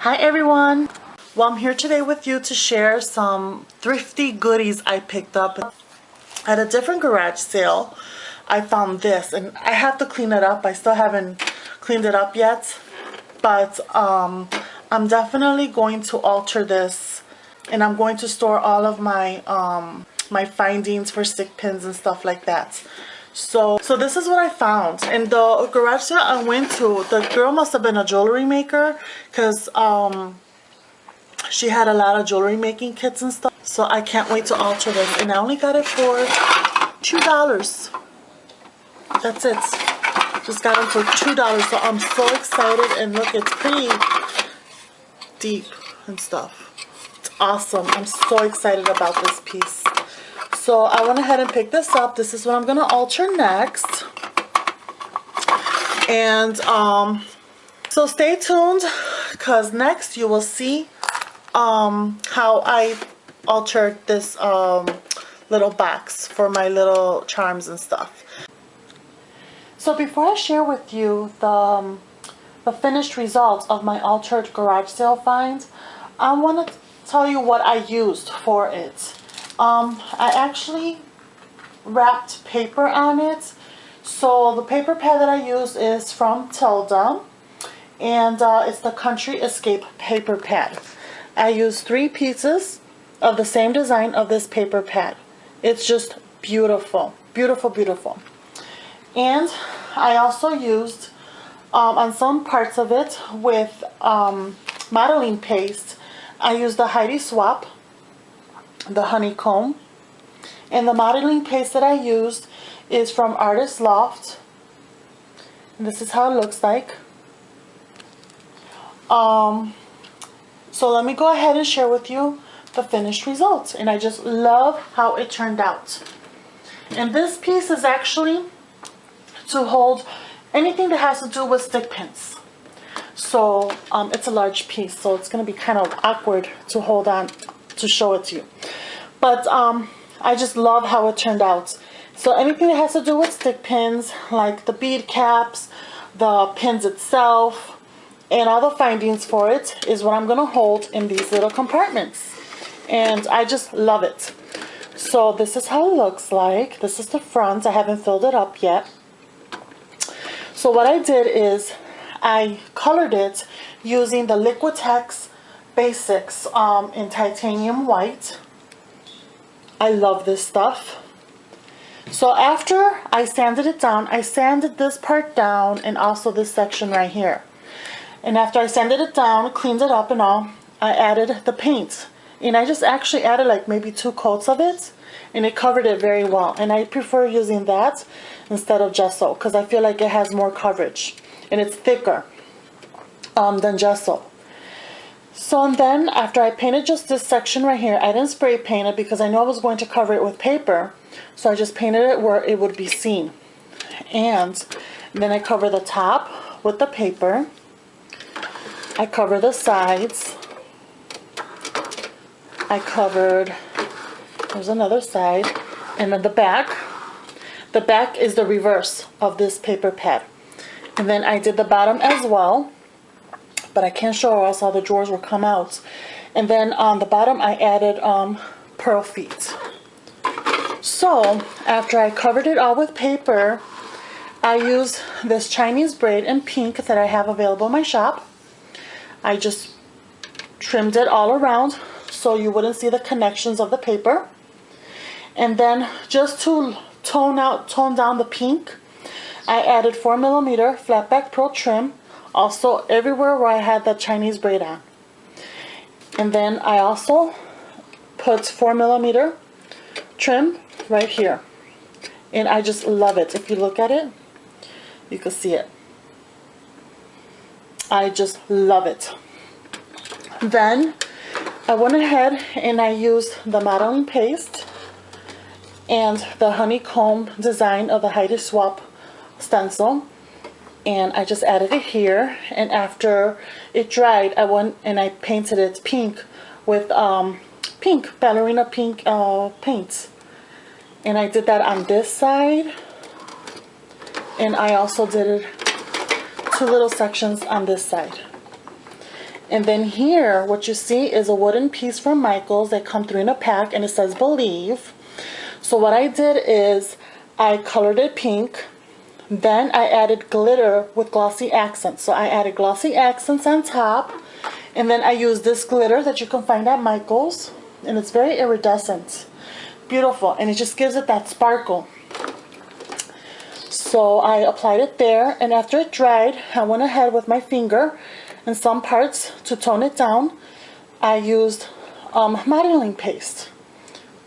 Hi everyone! Well, I'm here today with you to share some thrifty goodies I picked up at a different garage sale. I found this and I have to clean it up. I still haven't cleaned it up yet, but I'm definitely going to alter this, and I'm going to store all of my my findings for stick pins and stuff like that. So this is what I found. And the garage sale I went to, the girl must have been a jewelry maker, because she had a lot of jewelry making kits and stuff. So I can't wait to alter this. And I only got it for $2. That's it. Just got them for $2. So I'm so excited. And look, it's pretty deep and stuff. It's awesome. I'm so excited about this piece. So I went ahead and picked this up. This is what I'm going to alter next. And so stay tuned, because next you will see how I altered this little box for my little charms and stuff. So before I share with you the finished results of my altered garage sale find, I want to tell you what I used for it. I actually wrapped paper on it. So the paper pad that I use is from Tilda, and it's the Country Escape paper pad. I used 3 pieces of the same design of this paper pad. It's just beautiful, beautiful, beautiful. And I also used on some parts of it with modeling paste. I used the Heidi Swapp, the honeycomb, and the modeling paste that I used is from Artist Loft. And this is how it looks like. So let me go ahead and share with you the finished results. And I just love how it turned out. And this piece is actually to hold anything that has to do with stick pins. So it's a large piece, so it's going to be kind of awkward to hold on to show it to you. But I just love how it turned out. So anything that has to do with stick pins, like the bead caps, the pins itself, and all the findings for it, is what I'm going to hold in these little compartments. And I just love it. So this is how it looks like. This is the front. I haven't filled it up yet. So what I did is I colored it using the Liquitex Basics in titanium white. I love this stuff. So after I sanded it down, I sanded this part down and also this section right here. And after I sanded it down, cleaned it up and all, I added the paint. And I just actually added like maybe 2 coats of it, and it covered it very well. And I prefer using that instead of gesso, because I feel like it has more coverage and it's thicker than gesso. So and then after I painted just this section right here, I didn't spray paint it because I know I was going to cover it with paper. So I just painted it where it would be seen. And then I cover the top with the paper. I cover the sides. I covered, there's another side, and then the back. The back is the reverse of this paper pad. And then I did the bottom as well, but I can't show or else all the drawers will come out. And then on the bottom I added pearl feet. So after I covered it all with paper, I used this Chinese braid in pink that I have available in my shop. I just trimmed it all around so you wouldn't see the connections of the paper. And then just to tone down the pink, I added 4mm flat back pearl trim, also everywhere where I had the Chinese braid on. And then I also put 4mm trim right here. And I just love it. If you look at it, you can see it. I just love it. Then I went ahead and I used the modeling paste and the honeycomb design of the Heidi Swapp stencil, and I just added it here. And after it dried, I went and I painted it pink with pink ballerina pink paint, and I did that on this side, and I also did it 2 little sections on this side. And then here, what you see is a wooden piece from Michaels. They come 3 in a pack, and it says Believe. So what I did is I colored it pink. Then I added glitter with glossy accents. So I added glossy accents on top. And then I used this glitter that you can find at Michaels. And it's very iridescent. Beautiful. And it just gives it that sparkle. So I applied it there. And after it dried, I went ahead with my finger in some parts to tone it down. I used modeling paste.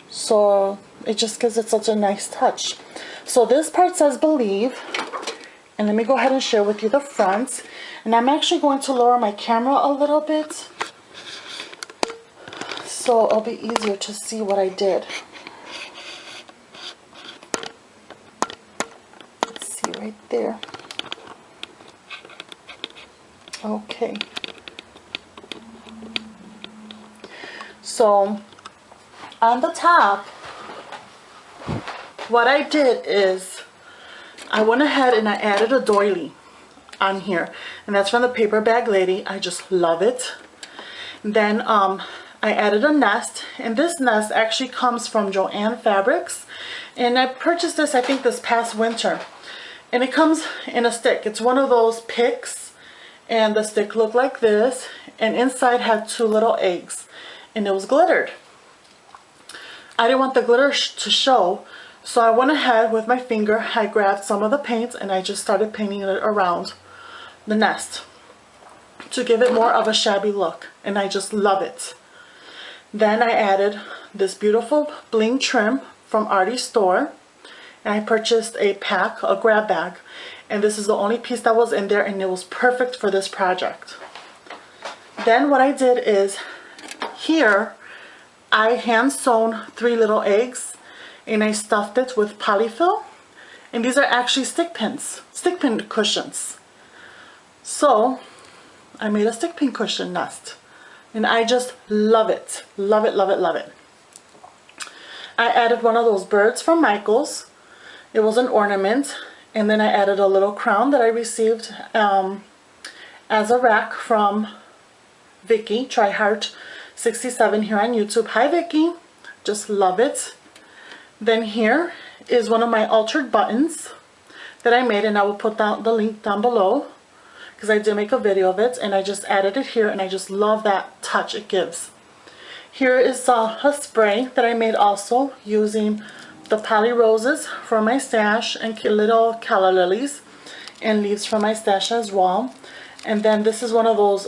So it just gives it such a nice touch. So this part says Believe. And let me go ahead and share with you the front. And I'm actually going to lower my camera a little bit, so it'll be easier to see what I did. Let's see right there. Okay. So on the top, what I did is I went ahead and I added a doily on here, and that's from the Paper Bag Lady. I just love it. Then I added a nest, and this nest actually comes from Joann Fabrics, and I purchased this I think this past winter, and it comes in a stick. It's one of those picks, and the stick looked like this, and inside had 2 little eggs, and it was glittered. I didn't want the glitter to show, so I went ahead with my finger. I grabbed some of the paint and I just started painting it around the nest to give it more of a shabby look, and I just love it. Then I added this beautiful bling trim from Artie Store, and I purchased a grab bag, and this is the only piece that was in there, and it was perfect for this project. Then what I did is here I hand sewn 3 little eggs, and I stuffed it with polyfill, and these are actually stick pin cushions. So I made a stick pin cushion nest, and I just love it. Love it, love it, love it. I added one of those birds from Michaels. It was an ornament, and then I added a little crown that I received as a rack from Vicky, TryHeart67 here on YouTube. Hi Vicky, just love it. Then here is one of my altered buttons that I made, and I will put down the link down below because I did make a video of it, and I just added it here, and I just love that touch it gives. Here is a spray that I made also using the poly roses from my stash and little calla lilies and leaves from my stash as well. And then this is one of those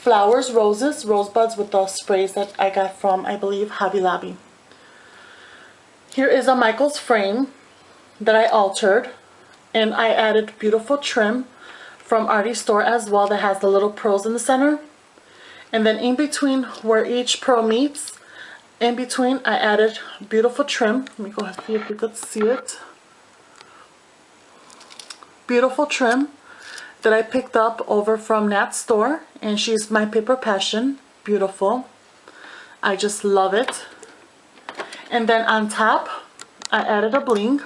rosebuds with the sprays that I got from, I believe, Hobby Lobby. Here is a Michaels frame that I altered, and I added beautiful trim from Artie Store as well that has the little pearls in the center. And then in between where each pearl meets, in between I added beautiful trim. Let me go ahead and see if you could see it. Beautiful trim that I picked up over from Nat's store, and she's my paper passion. Beautiful. I just love it. And then on top I added a bling,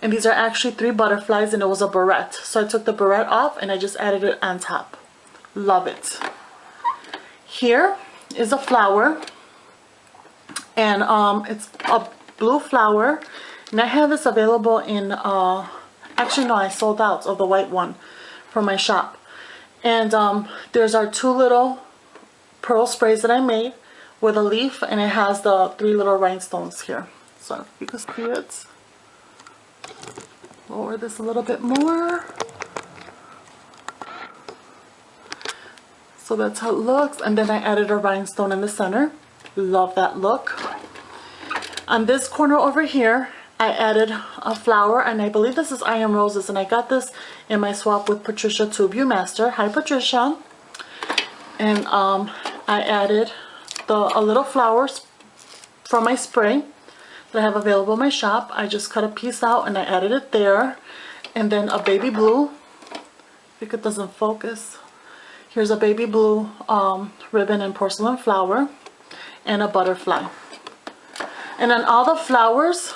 and these are actually 3 butterflies, and it was a barrette, so I took the barrette off and I just added it on top. Love it. Here is a flower, and it's a blue flower, and I have this available in actually no, I sold out of the white one from my shop. And there's our 2 little pearl sprays that I made with a leaf, and it has the 3 little rhinestones here. So if you can see it, lower this a little bit more. So that's how it looks, and then I added a rhinestone in the center. Love that look. On this corner over here, I added a flower, and I believe this is Iron Roses, and I got this in my swap with Patricia Tubeview Master. Hi Patricia. And I added a little flowers from my spray that I have available in my shop. I just cut a piece out and I added it there. And then a baby blue, I think it doesn't focus. Here's a baby blue ribbon and porcelain flower, and a butterfly. And on all the flowers,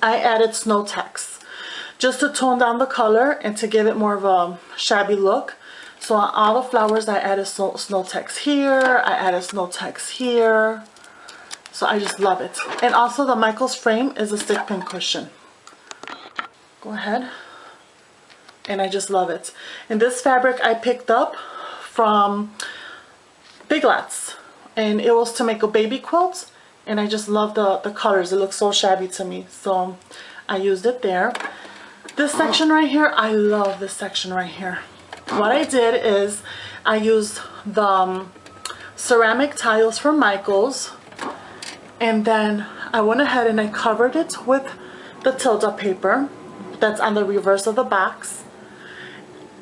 I added snow text just to tone down the color and to give it more of a shabby look. So on all the flowers, I added snow text here. I added snow text here. So I just love it. And also the Michaels frame is a stick pin cushion. Go ahead. And I just love it. And this fabric I picked up from Big Lots. And it was to make a baby quilt. And I just love the colors. It looks so shabby to me. So I used it there. This section right here, I love this section right here. What I did is I used the ceramic tiles from Michaels. And then I went ahead and I covered it with the Tilda paper that's on the reverse of the box.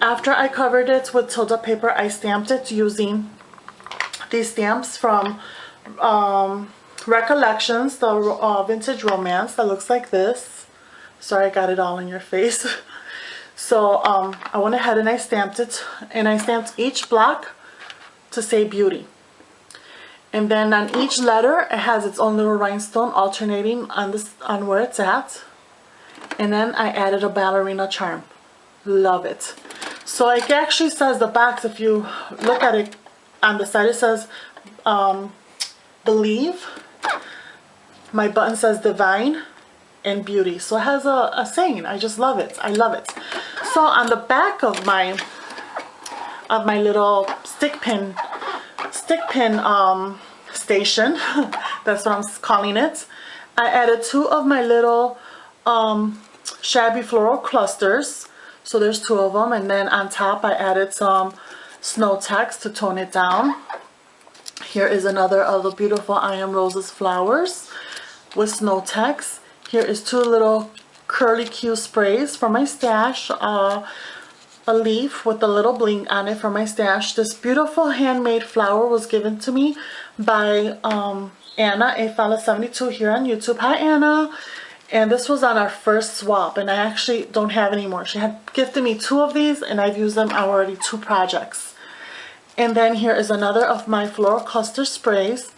After I covered it with Tilda paper, I stamped it using these stamps from Recollections, the Vintage Romance that looks like this. Sorry, I got it all in your face. So I went ahead and I stamped it, and I stamped each block to say beauty. And then on each letter, it has its own little rhinestone alternating on where it's at. And then I added a ballerina charm. Love it. So it actually says the box, if you look at it on the side, it says believe. My button says divine and beauty. So it has a saying. I just love it. I love it. So on the back of my little stick pin station, that's what I'm calling it, I added 2 of my little shabby floral clusters. So there's 2 of them, and then on top I added some snow text to tone it down. Here is another of the beautiful I Am Roses flowers with snow text. Here is 2 little curly Q sprays from my stash. A leaf with a little bling on it from my stash. This beautiful handmade flower was given to me by Anna, A72 here on YouTube. Hi Anna. And this was on our first swap, and I actually don't have any more. She had gifted me 2 of these, and I've used them already 2 projects. And then here is another of my floral cluster sprays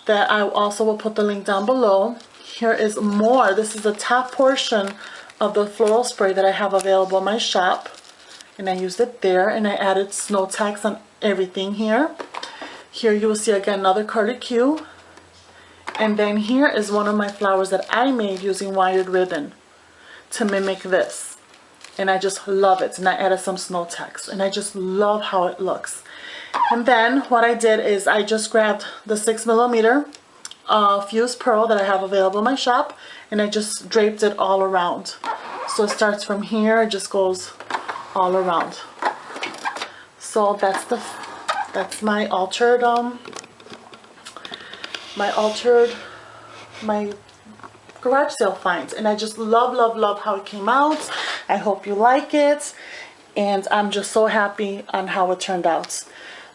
that I also will put the link down below. Here is more. This is the top portion of the floral spray that I have available in my shop. And I used it there, and I added snow text on everything here. Here you will see again another curly Q. And then here is one of my flowers that I made using wired ribbon to mimic this. And I just love it. And I added some snow text. And I just love how it looks. And then what I did is I just grabbed the 6mm fused pearl that I have available in my shop. And I just draped it all around. So it starts from here, it just goes all around. So that's my altered my garage sale finds, and I just love how it came out. I hope you like it, and I'm just so happy on how it turned out.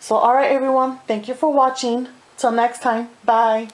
So alright everyone, thank you for watching. Till next time, bye.